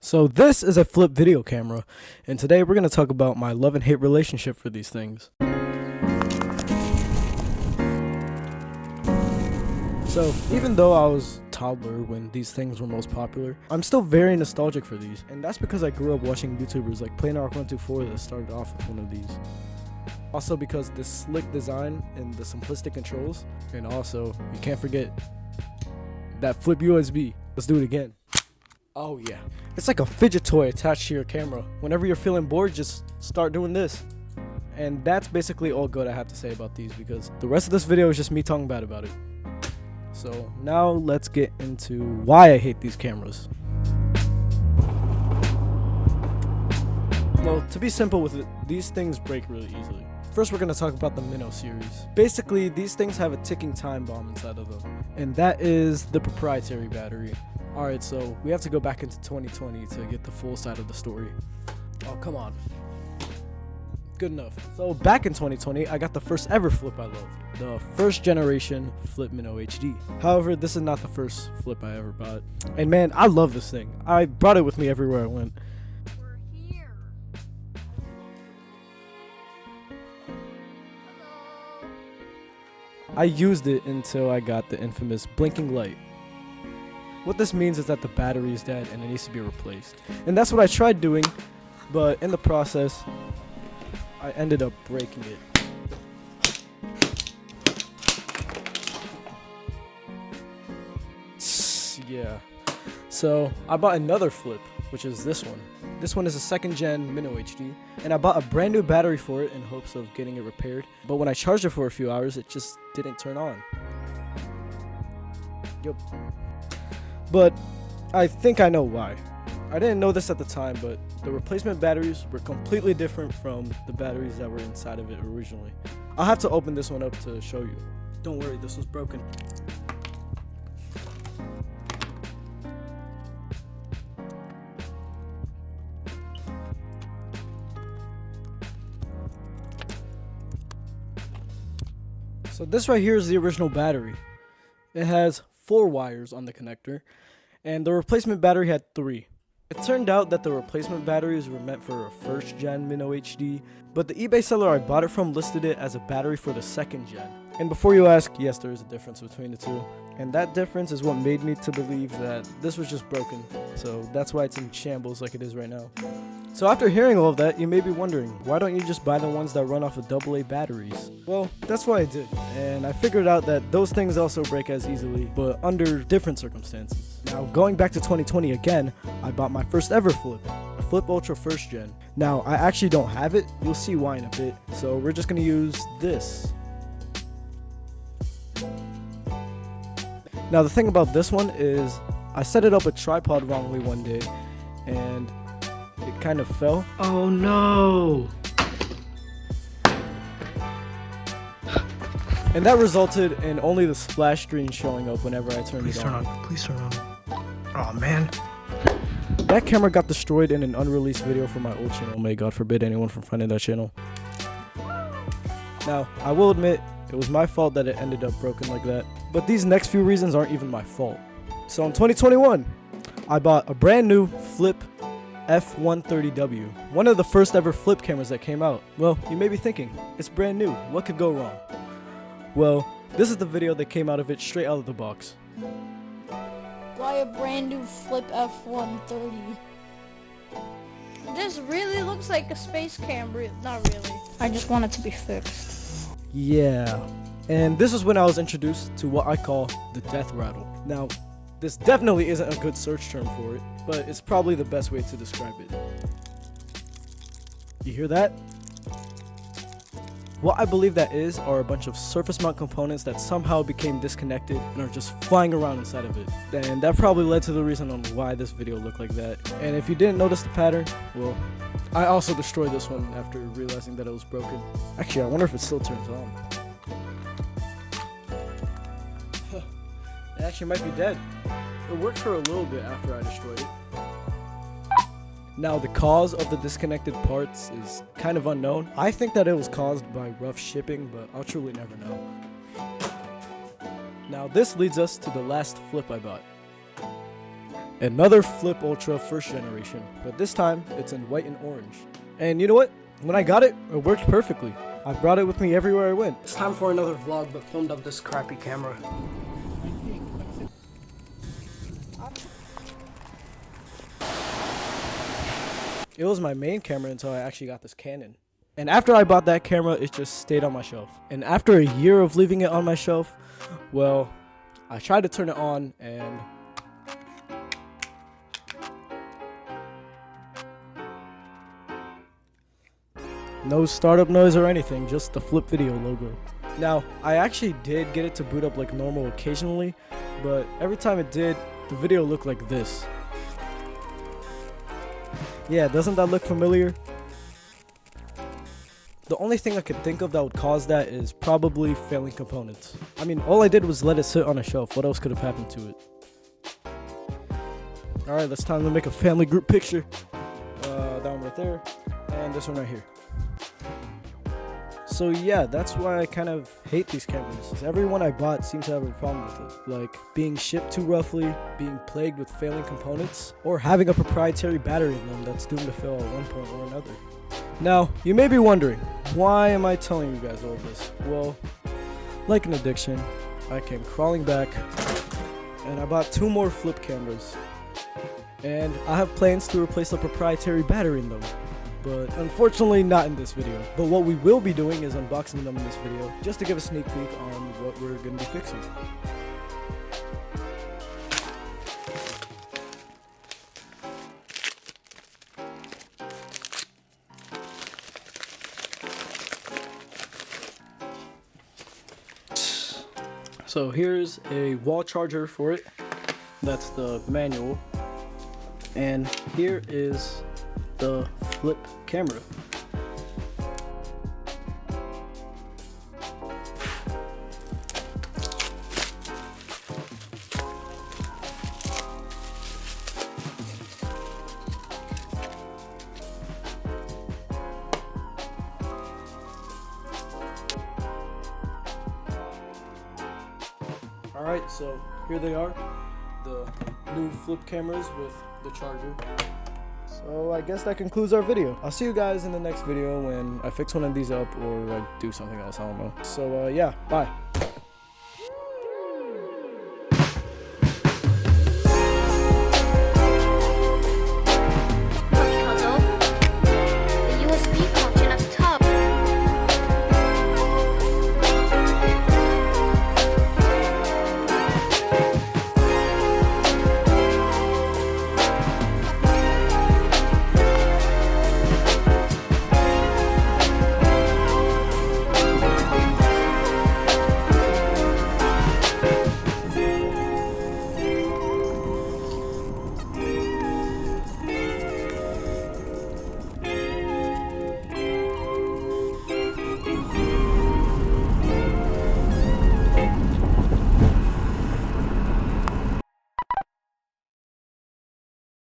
So this is a flip video camera, and today we're going to talk about my love and hate relationship for these things. So even though I was a toddler when these things were most popular, I'm still very nostalgic for these, and that's because I grew up watching YouTubers like Playnark124 that started off with one of these. Also because the slick design and the simplistic controls, and also you can't forget that flip USB. Let's do it again. Oh yeah. It's like a fidget toy attached to your camera. Whenever you're feeling bored, just start doing this. And that's basically all good I have to say about these, because the rest of this video is just me talking bad about it. So now let's get into why I hate these cameras. Well, to be simple with it, these things break really easily. First, we're going to talk about the Minnow series. Basically, these things have a ticking time bomb inside of them, and that is the proprietary battery. Alright, so we have to go back into 2020 to get the full side of the story. Oh, come on. Good enough. So back in 2020, I got the first ever flip I loved. The first generation Flip Minnow HD. However, this is not the first flip I ever bought. And man, I love this thing. I brought it with me everywhere I went. We're here. Hello. I used it until I got the infamous blinking light. What this means is that the battery is dead and it needs to be replaced. And that's what I tried doing, but in the process, I ended up breaking it. Yeah. So I bought another flip, which is this one. This one is a second gen Minnow HD, and I bought a brand new battery for it in hopes of getting it repaired. But when I charged it for a few hours, it just didn't turn on. Yup. But I think I know why. I didn't know this at the time, but the replacement batteries were completely different from the batteries that were inside of it originally. I'll have to open this one up to show you. Don't worry, this was broken. So this right here is the original battery. It has 4 wires on the connector, and the replacement battery had 3. It turned out that the replacement batteries were meant for a first gen Minnow HD, but the eBay seller I bought it from listed it as a battery for the second gen. And before you ask, yes, there is a difference between the two, and that difference is what made me to believe that this was just broken, so that's why it's in shambles like it is right now. So after hearing all of that, you may be wondering, why don't you just buy the ones that run off of AA batteries? Well, that's what I did, and I figured out that those things also break as easily, but under different circumstances. Now, going back to 2020 again, I bought my first ever flip, a Flip Ultra first gen. Now, I actually don't have it, you'll see why in a bit, so we're just gonna use this. Now, the thing about this one is, I set it up a tripod wrongly one day, and it kind of fell. Oh no! And that resulted in only the splash screen showing up whenever I turned it on. Please turn on. Oh man. That camera got destroyed in an unreleased video from my old channel. May God forbid anyone from finding that channel. Now, I will admit, it was my fault that it ended up broken like that. But these next few reasons aren't even my fault. So in 2021, I bought a brand new Flip F130W, one of the first ever flip cameras that came out. Well, you may be thinking, it's brand new, what could go wrong? Well, this is the video that came out of it straight out of the box. Why a brand new Flip F130? This really looks like a space camera. Not really. I just want it to be fixed. Yeah, and this is when I was introduced to what I call the death rattle. Now, this definitely isn't a good search term for it, but it's probably the best way to describe it. You hear that? What I believe that is are a bunch of surface mount components that somehow became disconnected and are just flying around inside of it. And that probably led to the reason on why this video looked like that. And if you didn't notice the pattern, well, I also destroyed this one after realizing that it was broken. Actually, I wonder if it still turns on. It actually might be dead. It worked for a little bit after I destroyed it. Now, the cause of the disconnected parts is kind of unknown. I think that it was caused by rough shipping, but I'll truly never know. Now, this leads us to the last flip I bought. Another Flip Ultra first generation, but this time it's in white and orange. And you know what? When I got it, it worked perfectly. I brought it with me everywhere I went. It's time for another vlog, but filmed on this crappy camera. It was my main camera until I actually got this Canon. And after I bought that camera, it just stayed on my shelf. And after a year of leaving it on my shelf, well, I tried to turn it on and no startup noise or anything, just the Flip Video logo. Now, I actually did get it to boot up like normal occasionally, but every time it did, the video looked like this. Yeah, doesn't that look familiar? The only thing I could think of that would cause that is probably failing components. I mean, all I did was let it sit on a shelf. What else could have happened to it? Alright, it's time to make a family group picture. That one right there, and this one right here. So yeah, that's why I kind of hate these cameras. Everyone I bought seems to have a problem with it. Like being shipped too roughly, being plagued with failing components, or having a proprietary battery in them that's doomed to fail at one point or another. Now, you may be wondering, why am I telling you guys all this? Well, like an addiction, I came crawling back, and I bought 2 more Flip cameras. And I have plans to replace the proprietary battery in them. But unfortunately not in this video. But what we will be doing is unboxing them in this video, just to give a sneak peek on what we're going to be fixing. So here's a wall charger for it. That's the manual. And here is the Flip camera. Alright, so here they are, the new Flip cameras with the charger. So I guess that concludes our video. I'll see you guys in the next video when I fix one of these up or I do something else, I don't know. So yeah, bye.